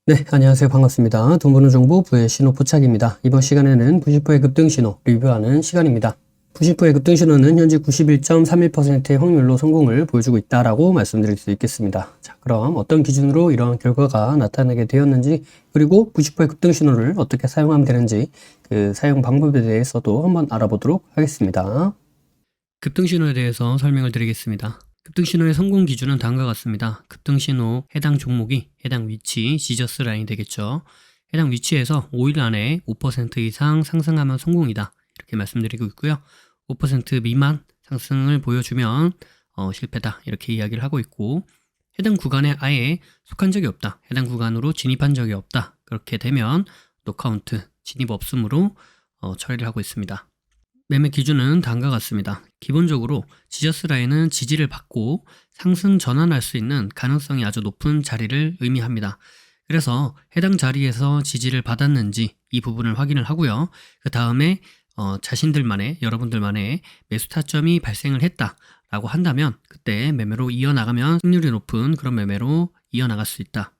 네, 안녕하세요. 반갑습니다. 돈 버는 정보 부의 신호 포착입니다. 이번 시간에는 90%의 급등 신호 리뷰하는 시간입니다. 90%의 급등 신호는 현재 91.31%의 확률로 성공을 보여주고 있다라고 말씀드릴 수 있겠습니다. 자, 그럼 어떤 기준으로 이러한 결과가 나타나게 되었는지, 그리고 90%의 급등 신호를 어떻게 사용하면 되는지 그 사용 방법에 대해서도 한번 알아보도록 하겠습니다. 급등 신호에 대해서 설명을 드리겠습니다. 급등 신호의 성공 기준은 다음과 같습니다. 급등 신호 해당 종목이 해당 위치, 지저스 라인이 되겠죠. 해당 위치에서 5일 안에 5% 이상 상승하면 성공이다. 이렇게 말씀드리고 있고요. 5% 미만 상승을 보여주면 실패다. 이렇게 이야기를 하고 있고, 해당 구간에 아예 속한 적이 없다. 해당 구간으로 진입한 적이 없다. 그렇게 되면 노카운트, 진입 없음으로 처리를 하고 있습니다. 매매 기준은 다음과 같습니다. 기본적으로 지저스 라인은 지지를 받고 상승 전환할 수 있는 가능성이 아주 높은 자리를 의미합니다. 그래서 해당 자리에서 지지를 받았는지 이 부분을 확인을 하고요. 그 다음에 자신들만의, 여러분들만의 매수 타점이 발생을 했다라고 한다면 그때 매매로 이어나가면 승률이 높은 그런 매매로 이어나갈 수 있다.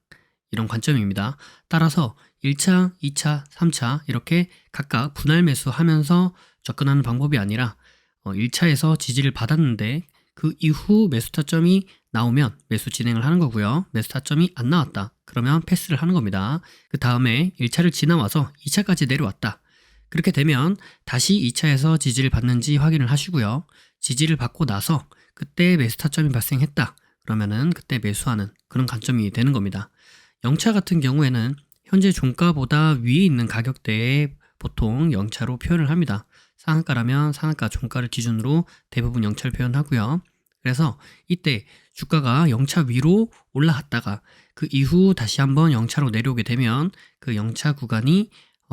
이런 관점입니다. 따라서 1차, 2차, 3차 이렇게 각각 분할 매수하면서 접근하는 방법이 아니라 1차에서 지지를 받았는데 그 이후 매수 타점이 나오면 매수 진행을 하는 거고요. 매수 타점이 안 나왔다. 그러면 패스를 하는 겁니다. 그 다음에 1차를 지나와서 2차까지 내려왔다. 그렇게 되면 다시 2차에서 지지를 받는지 확인을 하시고요. 지지를 받고 나서 그때 매수 타점이 발생했다. 그러면은 그때 매수하는 그런 관점이 되는 겁니다. 0차 같은 경우에는 현재 종가보다 위에 있는 가격대에 보통 0차로 표현을 합니다. 상한가라면 상한가 종가를 기준으로 대부분 0차를 표현하고요. 그래서 이때 주가가 0차 위로 올라갔다가 그 이후 다시 한번 0차로 내려오게 되면 그 0차 구간이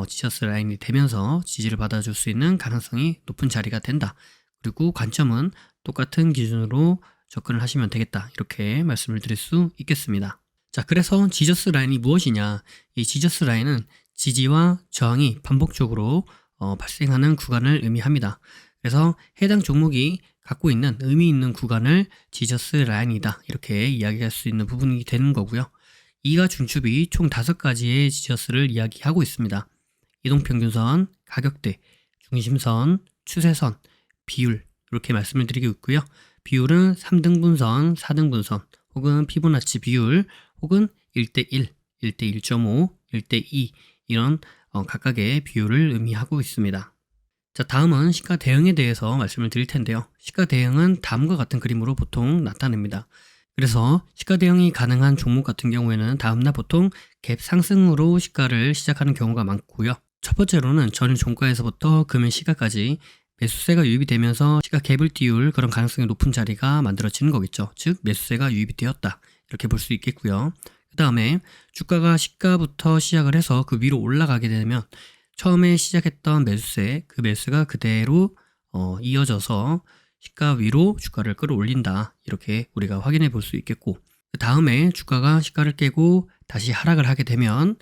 지저스 라인이 되면서 지지를 받아줄 수 있는 가능성이 높은 자리가 된다. 그리고 관점은 똑같은 기준으로 접근을 하시면 되겠다. 이렇게 말씀을 드릴 수 있겠습니다. 자, 그래서 지저스 라인이 무엇이냐? 이 지저스 라인은 지지와 저항이 반복적으로 발생하는 구간을 의미합니다. 그래서 해당 종목이 갖고 있는 의미 있는 구간을 지저스 라인이다. 이렇게 이야기할 수 있는 부분이 되는 거고요. 이가 중첩이 총 5가지의 지저스를 이야기하고 있습니다. 이동평균선, 가격대, 중심선, 추세선, 비율 이렇게 말씀을 드리고 있고요. 비율은 3등분선, 4등분선 혹은 피보나치 비율 혹은 1대1, 1대1.5, 1대2 이런 각각의 비율을 의미하고 있습니다. 자, 다음은 시가 대응에 대해서 말씀을 드릴 텐데요. 시가 대응은 다음과 같은 그림으로 보통 나타냅니다. 그래서 시가 대응이 가능한 종목 같은 경우에는 다음날 보통 갭 상승으로 시가를 시작하는 경우가 많고요. 첫 번째로는 전일 종가에서부터 금일 시가까지 매수세가 유입이 되면서 시가 갭을 띄울 그런 가능성이 높은 자리가 만들어지는 거겠죠. 즉 매수세가 유입이 되었다. 이렇게 볼 수 있겠고요. 그 다음에 주가가 시가부터 시작을 해서 그 위로 올라가게 되면 처음에 시작했던 매수세, 그 매수가 그대로 이어져서 시가 위로 주가를 끌어올린다. 이렇게 우리가 확인해 볼 수 있겠고, 그 다음에 주가가 시가를 깨고 다시 하락을 하게 되면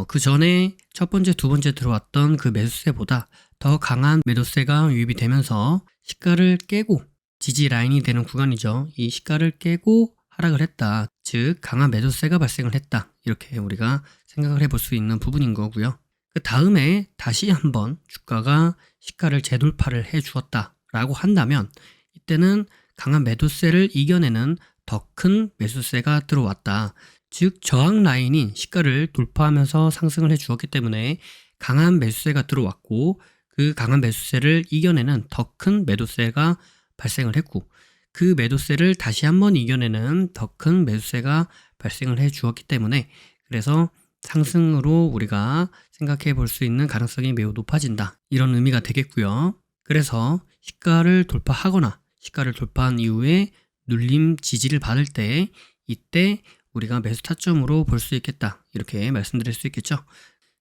그 전에 첫 번째, 두 번째 들어왔던 그 매수세보다 더 강한 매도세가 유입이 되면서 시가를 깨고 지지 라인이 되는 구간이죠. 이 시가를 깨고 하락을 했다. 즉 강한 매도세가 발생을 했다. 이렇게 우리가 생각을 해볼 수 있는 부분인 거고요. 그 다음에 다시 한번 주가가 시가를 재돌파를 해 주었다 라고 한다면 이때는 강한 매도세를 이겨내는 더 큰 매수세가 들어왔다. 즉 저항 라인인 시가를 돌파하면서 상승을 해 주었기 때문에 강한 매수세가 들어왔고 그 강한 매수세를 이겨내는 더 큰 매도세가 발생을 했고 그 매도세를 다시 한번 이겨내는 더 큰 매수세가 발생을 해 주었기 때문에 그래서 상승으로 우리가 생각해 볼 수 있는 가능성이 매우 높아진다. 이런 의미가 되겠고요. 그래서 시가를 돌파하거나 시가를 돌파한 이후에 눌림 지지를 받을 때 이때 우리가 매수 타점으로 볼 수 있겠다. 이렇게 말씀드릴 수 있겠죠.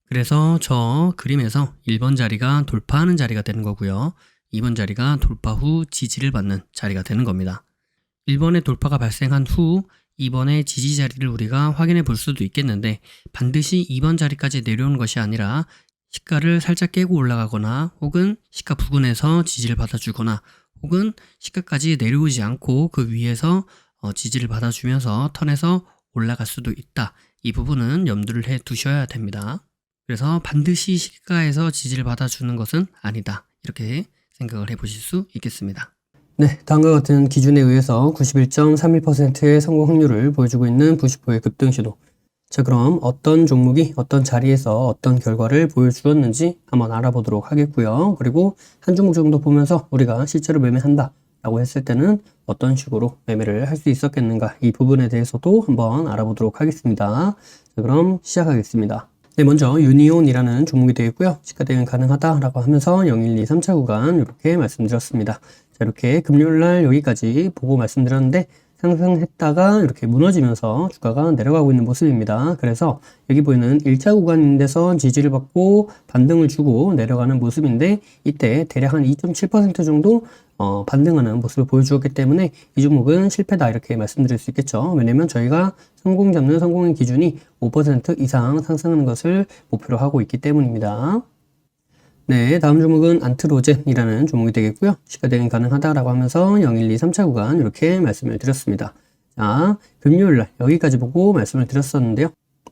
그래서 저 그림에서 1번 자리가 돌파하는 자리가 되는 거고요. 2번 자리가 돌파 후 지지를 받는 자리가 되는 겁니다. 1번의 돌파가 발생한 후 2번의 지지 자리를 우리가 확인해 볼 수도 있겠는데 반드시 2번 자리까지 내려오는 것이 아니라 시가를 살짝 깨고 올라가거나 혹은 시가 부근에서 지지를 받아주거나 혹은 시가까지 내려오지 않고 그 위에서 지지를 받아주면서 턴에서 올라갈 수도 있다. 이 부분은 염두를 해 두셔야 됩니다. 그래서 반드시 시가에서 지지를 받아주는 것은 아니다. 이렇게 생각을 해보실 수 있겠습니다. 네, 다음과 같은 기준에 의해서 91.31%의 성공 확률을 보여주고 있는 90호의 급등신호. 자, 그럼 어떤 종목이 어떤 자리에서 어떤 결과를 보여주었는지 한번 알아보도록 하겠고요. 그리고 한 종목 정도 보면서 우리가 실제로 매매한다 라고 했을 때는 어떤 식으로 매매를 할 수 있었겠는가, 이 부분에 대해서도 한번 알아보도록 하겠습니다. 자, 그럼 시작하겠습니다. 네, 먼저 유니온이라는 종목이 되어 있고요. 시가 대응 가능하다라고 하면서 0123 3차 구간 이렇게 말씀드렸습니다. 자, 이렇게 금요일날 여기까지 보고 말씀드렸는데 상승했다가 이렇게 무너지면서 주가가 내려가고 있는 모습입니다. 그래서 여기 보이는 1차 구간인데서 지지를 받고 반등을 주고 내려가는 모습인데, 이때 대략 한 2.7% 정도 반등하는 모습을 보여주었기 때문에 이 종목은 실패다 이렇게 말씀드릴 수 있겠죠. 왜냐면 저희가 성공 잡는 성공의 기준이 5% 이상 상승하는 것을 목표로 하고 있기 때문입니다. 네, 다음 종목은 안트로젠이라는 종목이 되겠고요. 시가 대응 가능하다라고 하면서 0123 3차 구간 이렇게 말씀을 드렸습니다. 자, 금요일날 여기까지 보고 말씀을 드렸었는데요.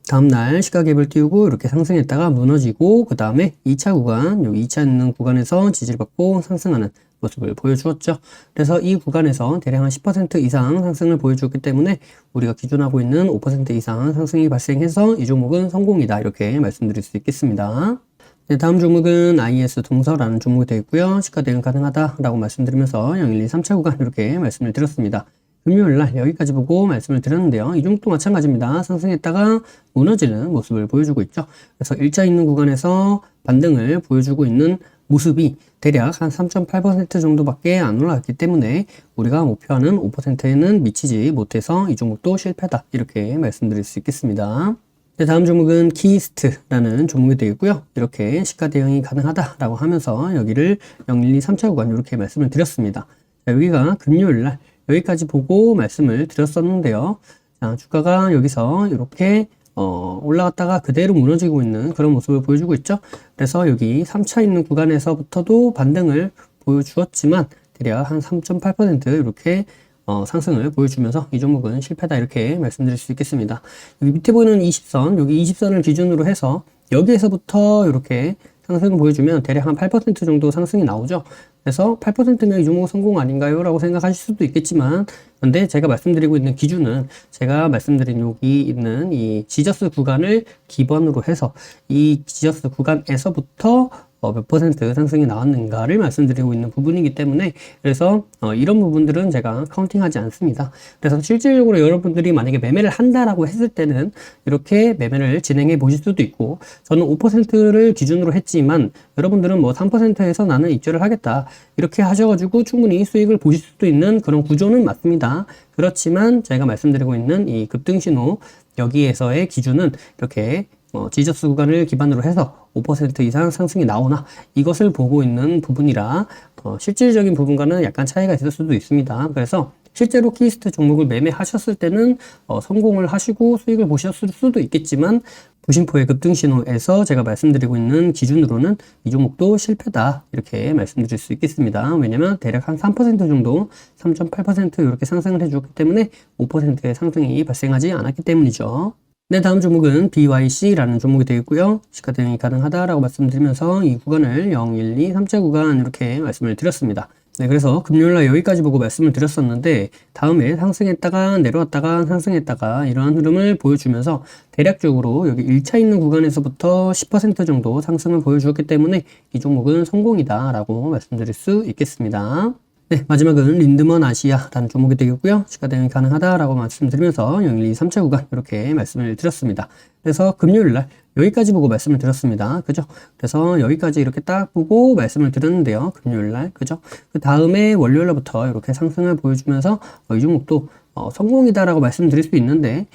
다음날 시가 갭을 띄우고 이렇게 상승했다가 무너지고 그 다음에 2차 구간, 여기 2차 있는 구간에서 지지를 받고 상승하는 모습을 보여주었죠. 그래서 이 구간에서 대략 한 10% 이상 상승을 보여주었기 때문에 우리가 기준하고 있는 5% 이상 상승이 발생해서 이 종목은 성공이다 이렇게 말씀드릴 수 있겠습니다. 네, 다음 종목은 IS 동서라는 종목이 되어 있고요. 시가 대응 가능하다라고 말씀드리면서 0123 3차 구간 이렇게 말씀을 드렸습니다. 금요일날 여기까지 보고 말씀을 드렸는데요. 이 종목도 마찬가지입니다. 상승했다가 무너지는 모습을 보여주고 있죠. 그래서 일자 있는 구간에서 반등을 보여주고 있는 모습이 대략 한 3.8% 정도밖에 안 올라갔기 때문에 우리가 목표하는 5%에는 미치지 못해서 이 종목도 실패다 이렇게 말씀드릴 수 있겠습니다. 네, 다음 종목은 키스트라는 종목이 되겠고요. 이렇게 시가 대응이 가능하다라고 하면서 여기를 0123 3차 구간 이렇게 말씀을 드렸습니다. 자, 여기가 금요일날 여기까지 보고 말씀을 드렸었는데요. 자, 주가가 여기서 이렇게 올라갔다가 그대로 무너지고 있는 그런 모습을 보여주고 있죠. 그래서 여기 3차 있는 구간에서부터도 반등을 보여주었지만 대략 한 3.8% 이렇게 상승을 보여주면서 이 종목은 실패다 이렇게 말씀드릴 수 있겠습니다. 여기 밑에 보이는 20선, 여기 20선을 기준으로 해서 여기에서부터 이렇게 상승을 보여주면 대략 한 8% 정도 상승이 나오죠. 그래서 8%면 이 종목 성공 아닌가요? 라고 생각하실 수도 있겠지만, 근데 제가 말씀드리고 있는 기준은 제가 말씀드린 여기 있는 이 지저스 구간을 기반으로 해서 이 지저스 구간에서부터 몇 퍼센트 상승이 나왔는가를 말씀드리고 있는 부분이기 때문에, 그래서 이런 부분들은 제가 카운팅하지 않습니다. 그래서 실질적으로 여러분들이 만약에 매매를 한다라고 했을 때는 이렇게 매매를 진행해 보실 수도 있고, 저는 5%를 기준으로 했지만 여러분들은 뭐 3%에서 나는 입절을 하겠다 이렇게 하셔가지고 충분히 수익을 보실 수도 있는 그런 구조는 맞습니다. 그렇지만 제가 말씀드리고 있는 이 급등신호 여기에서의 기준은 이렇게 지저스 구간을 기반으로 해서 5% 이상 상승이 나오나 이것을 보고 있는 부분이라 실질적인 부분과는 약간 차이가 있을 수도 있습니다. 그래서 실제로 키스트 종목을 매매하셨을 때는 성공을 하시고 수익을 보셨을 수도 있겠지만, 부심포의 급등신호에서 제가 말씀드리고 있는 기준으로는 이 종목도 실패다 이렇게 말씀드릴 수 있겠습니다. 왜냐면 대략 한 3% 정도, 3.8% 이렇게 상승을 해주었기 때문에 5%의 상승이 발생하지 않았기 때문이죠. 네, 다음 종목은 BYC라는 종목이 되겠고요. 시가 대응이 가능하다라고 말씀드리면서 이 구간을 0123 3차 구간 이렇게 말씀을 드렸습니다. 네, 그래서 금요일날 여기까지 보고 말씀을 드렸었는데 다음에 상승했다가 내려왔다가 상승했다가 이러한 흐름을 보여주면서 대략적으로 여기 1차 있는 구간에서부터 10% 정도 상승을 보여주었기 때문에 이 종목은 성공이다 라고 말씀드릴 수 있겠습니다. 네, 마지막은 린드먼 아시아라는 종목이 되겠고요. 시가 대응이 가능하다라고 말씀드리면서 0123 3차 구간 이렇게 말씀을 드렸습니다. 그래서 금요일날 여기까지 보고 말씀을 드렸습니다. 그죠? 그래서 여기까지 이렇게 딱 보고 말씀을 드렸는데요. 금요일날. 그죠? 그 다음에 월요일부터 이렇게 상승을 보여주면서 이 종목도 성공이다라고 말씀드릴 수 있는데,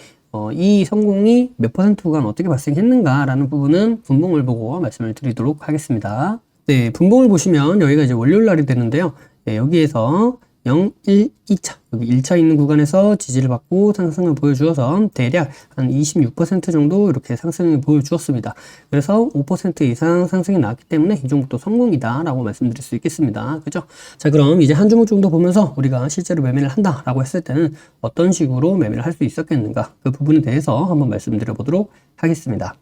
이 성공이 몇 퍼센트 구간 어떻게 발생했는가라는 부분은 분봉을 보고 말씀을 드리도록 하겠습니다. 네, 분봉을 보시면 여기가 이제 월요일 날이 되는데요. 네, 여기에서 0, 1, 2차 여기 1차 있는 구간에서 지지를 받고 상승을 보여주어서 대략 한 26% 정도 이렇게 상승을 보여주었습니다. 그래서 5% 이상 상승이 나왔기 때문에 이 종목도 성공이다 라고 말씀드릴 수 있겠습니다. 그죠? 자, 그럼 이제 한 종목 정도 보면서 우리가 실제로 매매를 한다 라고 했을 때는 어떤 식으로 매매를 할 수 있었겠는가, 그 부분에 대해서 한번 말씀드려 보도록 하겠습니다.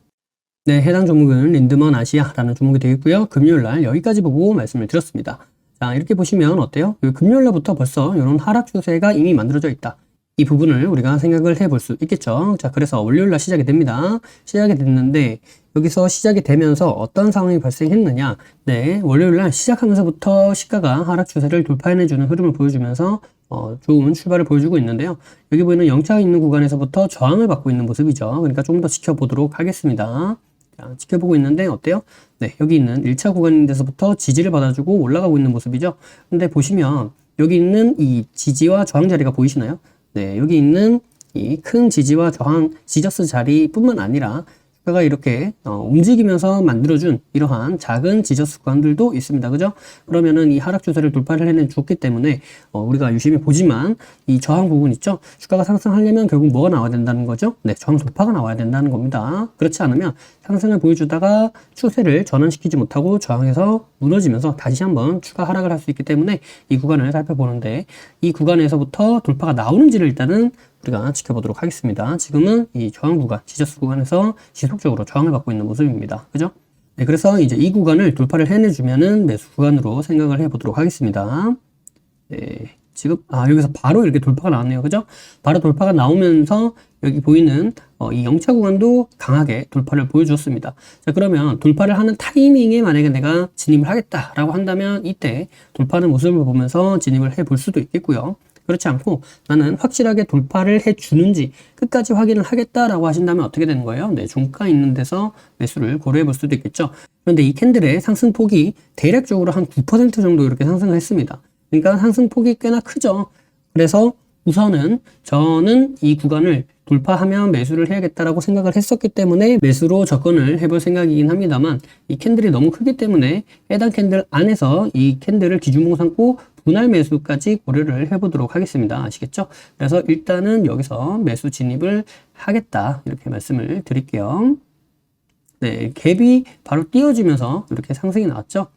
네, 해당 종목은 린드먼 아시아라는 종목이 되겠고요. 금요일날 여기까지 보고 말씀을 드렸습니다. 자, 이렇게 보시면 어때요? 금요일날부터 벌써 이런 하락 추세가 이미 만들어져 있다. 이 부분을 우리가 생각을 해볼 수 있겠죠. 자, 그래서 월요일날 시작이 됩니다. 시작이 됐는데 여기서 시작이 되면서 어떤 상황이 발생했느냐. 네, 월요일날 시작하면서부터 시가가 하락 추세를 돌파해내주는 흐름을 보여주면서 좋은 출발을 보여주고 있는데요. 여기 보이는 0차가 있는 구간에서부터 저항을 받고 있는 모습이죠. 그러니까 좀 더 지켜보도록 하겠습니다. 자, 지켜보고 있는데 어때요? 네, 여기 있는 1차 구간인 데서부터 지지를 받아주고 올라가고 있는 모습이죠. 근데 보시면 여기 있는 이 지지와 저항 자리가 보이시나요? 네, 여기 있는 이 큰 지지와 저항, 지저스 자리뿐만 아니라 주가가 이렇게 움직이면서 만들어준 이러한 작은 지저스 구간들도 있습니다. 그죠? 그러면은 이 하락 추세를 돌파를 해내줬기 때문에 우리가 유심히 보지만 이 저항 부분 있죠? 주가가 상승하려면 결국 뭐가 나와야 된다는 거죠? 네, 저항 돌파가 나와야 된다는 겁니다. 그렇지 않으면 상승을 보여주다가 추세를 전환시키지 못하고 저항에서 무너지면서 다시 한번 추가 하락을 할 수 있기 때문에 이 구간을 살펴보는데, 이 구간에서부터 돌파가 나오는지를 일단은 우리가 지켜보도록 하겠습니다. 지금은 이 저항 구간, 지저스 구간에서 지속적으로 저항을 받고 있는 모습입니다. 그죠? 네, 그래서 이제 이 구간을 돌파를 해내주면은 매수 구간으로 생각을 해보도록 하겠습니다. 네, 지금, 여기서 바로 이렇게 돌파가 나왔네요. 그죠? 바로 돌파가 나오면서 여기 보이는 이 0차 구간도 강하게 돌파를 보여주었습니다. 자, 그러면 돌파를 하는 타이밍에 만약에 내가 진입을 하겠다라고 한다면 이때 돌파하는 모습을 보면서 진입을 해볼 수도 있겠고요. 그렇지 않고 나는 확실하게 돌파를 해주는지 끝까지 확인을 하겠다라고 하신다면 어떻게 되는 거예요? 네, 종가 있는 데서 매수를 고려해 볼 수도 있겠죠. 그런데 이 캔들의 상승폭이 대략적으로 한 9% 정도 이렇게 상승을 했습니다. 그러니까 상승폭이 꽤나 크죠. 그래서 우선은 저는 이 구간을 돌파하면 매수를 해야겠다라고 생각을 했었기 때문에 매수로 접근을 해볼 생각이긴 합니다만, 이 캔들이 너무 크기 때문에 해당 캔들 안에서 이 캔들을 기준으로 삼고 분할 매수까지 고려를 해보도록 하겠습니다. 아시겠죠? 그래서 일단은 여기서 매수 진입을 하겠다 이렇게 말씀을 드릴게요. 네, 갭이 바로 띄워지면서 이렇게 상승이 나왔죠.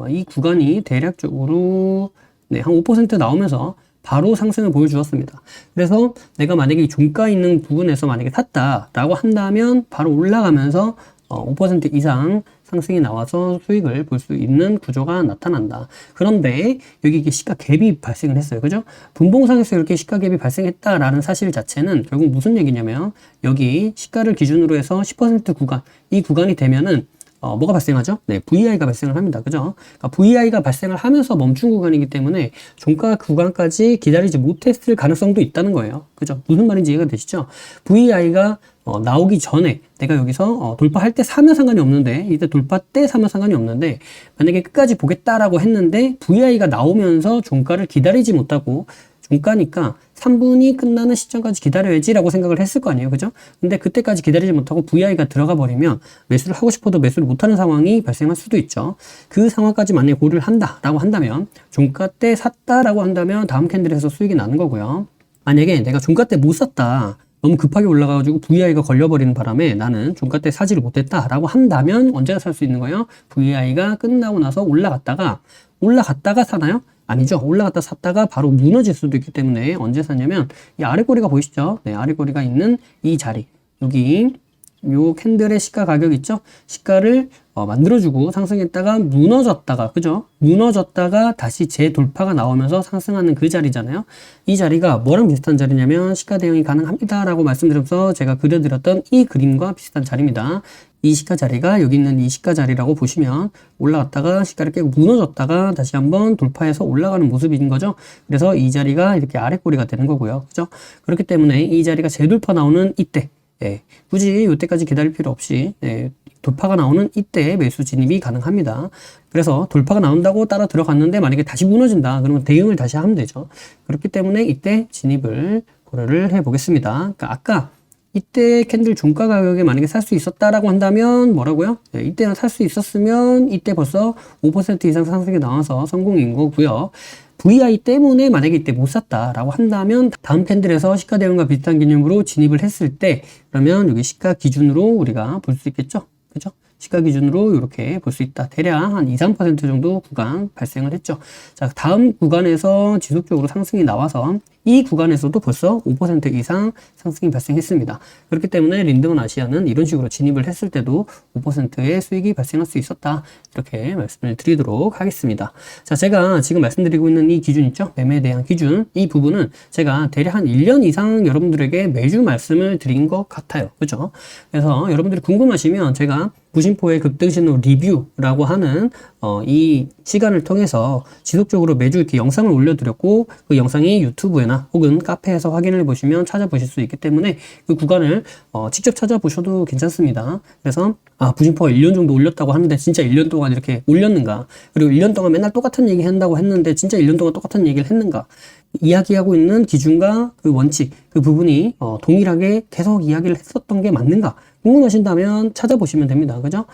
이 구간이 대략적으로 네, 한 5% 나오면서 바로 상승을 보여주었습니다. 그래서 내가 만약에 이 종가 있는 부분에서 만약에 샀다라고 한다면 바로 올라가면서 5% 이상 상승이 나와서 수익을 볼 수 있는 구조가 나타난다. 그런데 여기 이게 시가 갭이 발생을 했어요. 그죠? 분봉상에서 이렇게 시가 갭이 발생했다라는 사실 자체는 결국 무슨 얘기냐면 여기 시가를 기준으로 해서 10% 구간, 이 구간이 되면은 뭐가 발생하죠? 네, VI가 발생을 합니다. 그죠? 그러니까 VI가 발생을 하면서 멈춘 구간이기 때문에 종가 구간까지 기다리지 못했을 가능성도 있다는 거예요. 그죠? 무슨 말인지 이해가 되시죠? VI가 나오기 전에 내가 여기서 돌파할 때 사면 상관이 없는데, 이때 돌파 때 사면 상관이 없는데, 만약에 끝까지 보겠다라고 했는데 VI가 나오면서 종가를 기다리지 못하고 종가니까 3분이 끝나는 시점까지 기다려야지 라고 생각을 했을 거 아니에요. 그죠? 근데 그때까지 기다리지 못하고 VI가 들어가 버리면 매수를 하고 싶어도 매수를 못하는 상황이 발생할 수도 있죠. 그 상황까지 만약에 고려를 한다라고 한다면, 종가 때 샀다라고 한다면 다음 캔들에서 수익이 나는 거고요. 만약에 내가 종가 때 못 샀다, 너무 급하게 올라가가지고 VI가 걸려버리는 바람에 나는 종가 때 사지를 못했다라고 한다면 언제가 살 수 있는 거예요? VI가 끝나고 나서 올라갔다가 사나요? 아니죠. 올라갔다 샀다가 바로 무너질 수도 있기 때문에 언제 사냐면 이 아래 꼬리가 보이시죠? 네, 아래 꼬리가 있는 이 자리, 여기 요 캔들의 시가 가격 있죠? 시가를 만들어주고 상승했다가 무너졌다가, 그죠? 무너졌다가 다시 재돌파가 나오면서 상승하는 그 자리잖아요. 이 자리가 뭐랑 비슷한 자리냐면 시가 대응이 가능합니다 라고 말씀드려서 제가 그려드렸던 이 그림과 비슷한 자리입니다. 이 시가 자리가 여기 있는 이 시가 자리라고 보시면 올라갔다가 시가를 깨고 무너졌다가 다시 한번 돌파해서 올라가는 모습인 거죠. 그래서 이 자리가 이렇게 아래 꼬리가 되는 거고요. 그죠? 그렇기 때문에 이 자리가 재돌파 나오는 이때, 굳이 이때까지 기다릴 필요 없이 돌파가 나오는 이때 매수 진입이 가능합니다. 그래서 돌파가 나온다고 따라 들어갔는데 만약에 다시 무너진다 그러면 대응을 다시 하면 되죠. 그렇기 때문에 이때 진입을 고려를 해 보겠습니다. 그러니까 아까 이때 캔들 종가 가격에 만약에 살 수 있었다라고 한다면 뭐라고요? 이때는 살 수 있었으면 이때 벌써 5% 이상 상승이 나와서 성공인 거고요. VI 때문에 만약에 이때 못 샀다라고 한다면 다음 캔들에서 시가 대응과 비슷한 개념으로 진입을 했을 때 그러면 여기 시가 기준으로 우리가 볼 수 있겠죠. 그죠? 시가 기준으로 이렇게 볼 수 있다. 대략 한 2, 3% 정도 구간 발생을 했죠. 자, 다음 구간에서 지속적으로 상승이 나와서 이 구간에서도 벌써 5% 이상 상승이 발생했습니다. 그렇기 때문에 린드먼 아시아는 이런 식으로 진입을 했을 때도 5%의 수익이 발생할 수 있었다. 이렇게 말씀을 드리도록 하겠습니다. 자, 제가 지금 말씀드리고 있는 이 기준 있죠? 매매에 대한 기준. 이 부분은 제가 대략 한 1년 이상 여러분들에게 매주 말씀을 드린 것 같아요. 그죠? 그래서 여러분들이 궁금하시면 제가 부심포의 급등신호 리뷰라고 하는 이 시간을 통해서 지속적으로 매주 이렇게 영상을 올려드렸고 그 영상이 유튜브에나 혹은 카페에서 확인을 보시면 찾아보실 수 있기 때문에 그 구간을 직접 찾아보셔도 괜찮습니다. 그래서 부심포가 1년 정도 올렸다고 하는데 진짜 1년 동안 이렇게 올렸는가, 그리고 1년 동안 맨날 똑같은 얘기 한다고 했는데 진짜 1년 동안 똑같은 얘기를 했는가, 이야기하고 있는 기준과 그 원칙, 그 부분이 동일하게 계속 이야기를 했었던 게 맞는가 궁금하신다면 찾아보시면 됩니다. 그죠?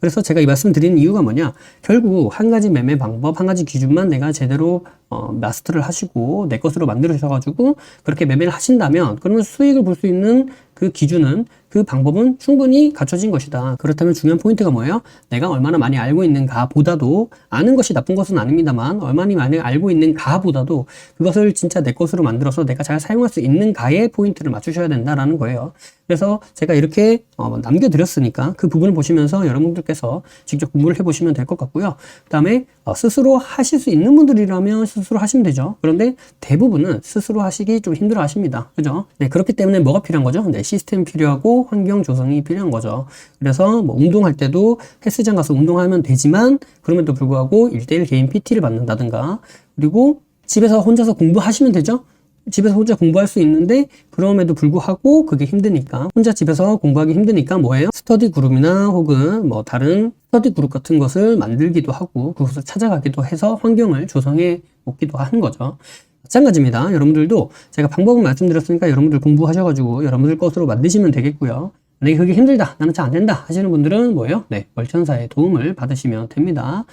그래서 제가 이 말씀 드리는 이유가 뭐냐, 결국 한 가지 매매 방법, 한 가지 기준만 내가 제대로 마스터를 하시고 내 것으로 만들으셔가지고 그렇게 매매를 하신다면 그러면 수익을 볼 수 있는 그 기준은, 그 방법은 충분히 갖춰진 것이다. 그렇다면 중요한 포인트가 뭐예요? 내가 얼마나 많이 알고 있는가 보다도, 아는 것이 나쁜 것은 아닙니다만 얼마나 많이 알고 있는가 보다도 그것을 진짜 내 것으로 만들어서 내가 잘 사용할 수 있는가에 포인트를 맞추셔야 된다라는 거예요. 그래서 제가 이렇게 남겨드렸으니까 그 부분을 보시면서 여러분들께서 직접 공부를 해보시면 될 것 같고요. 그 다음에 스스로 하실 수 있는 분들이라면 스스로 하시면 되죠. 그런데 대부분은 스스로 하시기 좀 힘들어 하십니다. 그죠? 네, 그렇기 때문에 뭐가 필요한 거죠? 네, 시스템 필요하고 환경 조성이 필요한 거죠. 그래서 뭐 운동할 때도 헬스장 가서 운동하면 되지만 그럼에도 불구하고 1:1 개인 PT를 받는다든가, 그리고 집에서 혼자서 공부하시면 되죠? 집에서 혼자 공부할 수 있는데 그럼에도 불구하고 그게 힘드니까, 혼자 집에서 공부하기 힘드니까 뭐예요? 스터디 그룹이나 혹은 뭐 다른 스터디 그룹 같은 것을 만들기도 하고 그것을 찾아가기도 해서 환경을 조성해 놓기도 하는 거죠. 마찬가지입니다. 여러분들도 제가 방법을 말씀드렸으니까 여러분들 공부하셔가지고 여러분들 것으로 만드시면 되겠고요. 만약에 그게 힘들다, 나는 잘 안 된다 하시는 분들은 뭐예요? 네, 월천사의 도움을 받으시면 됩니다.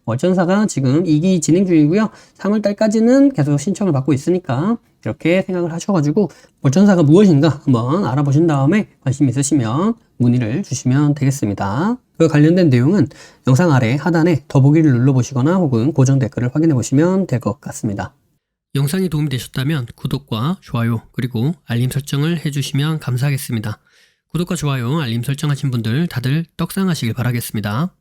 월천사가 지금 2기 진행 중이고요. 3월달까지는 계속 신청을 받고 있으니까 이렇게 생각을 하셔가지고 월천사가 무엇인가 한번 알아보신 다음에 관심 있으시면 문의를 주시면 되겠습니다. 그 관련된 내용은 영상 아래 하단에 더보기를 눌러보시거나 혹은 고정 댓글을 확인해 보시면 될 것 같습니다. 영상이 도움이 되셨다면 구독과 좋아요 그리고 알림 설정을 해주시면 감사하겠습니다. 구독과 좋아요, 알림 설정하신 분들 다들 떡상하시길 바라겠습니다.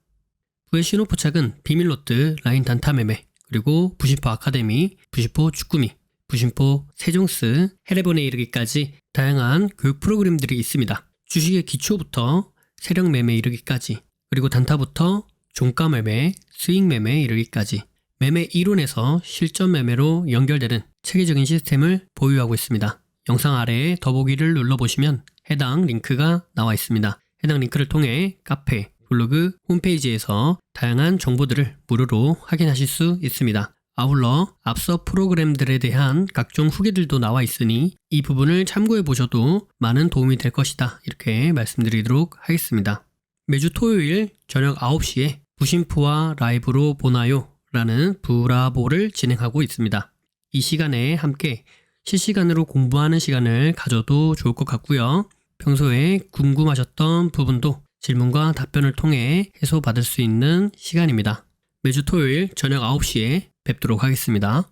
부의 신호 포착은 비밀로트, 라인 단타 매매, 그리고 부심포 아카데미, 부심포 축구미, 부심포 세종스, 해례본에 이르기까지 다양한 교육 프로그램들이 있습니다. 주식의 기초부터 세력 매매 이르기까지, 그리고 단타부터 종가 매매, 수익 매매 이르기까지 매매 이론에서 실전 매매로 연결되는 체계적인 시스템을 보유하고 있습니다. 영상 아래에 더보기를 눌러보시면 해당 링크가 나와 있습니다. 해당 링크를 통해 카페, 블로그, 홈페이지에서 다양한 정보들을 무료로 확인하실 수 있습니다. 아울러 앞서 프로그램들에 대한 각종 후기들도 나와 있으니 이 부분을 참고해 보셔도 많은 도움이 될 것이다, 이렇게 말씀드리도록 하겠습니다. 매주 토요일 저녁 9시에 부심포와 라이브로 보나요? 라는 브라보를 진행하고 있습니다. 이 시간에 함께 실시간으로 공부하는 시간을 가져도 좋을 것 같고요. 평소에 궁금하셨던 부분도 질문과 답변을 통해 해소받을 수 있는 시간입니다. 매주 토요일 저녁 9시에 뵙도록 하겠습니다.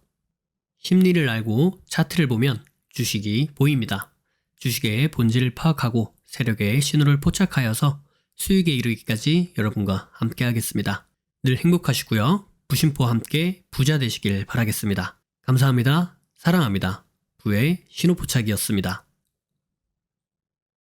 심리를 알고 차트를 보면 주식이 보입니다. 주식의 본질을 파악하고 세력의 신호를 포착하여서 수익에 이르기까지 여러분과 함께 하겠습니다. 늘 행복하시고요. 부심포와 함께 부자 되시길 바라겠습니다. 감사합니다. 사랑합니다. 부의 신호 포착이었습니다.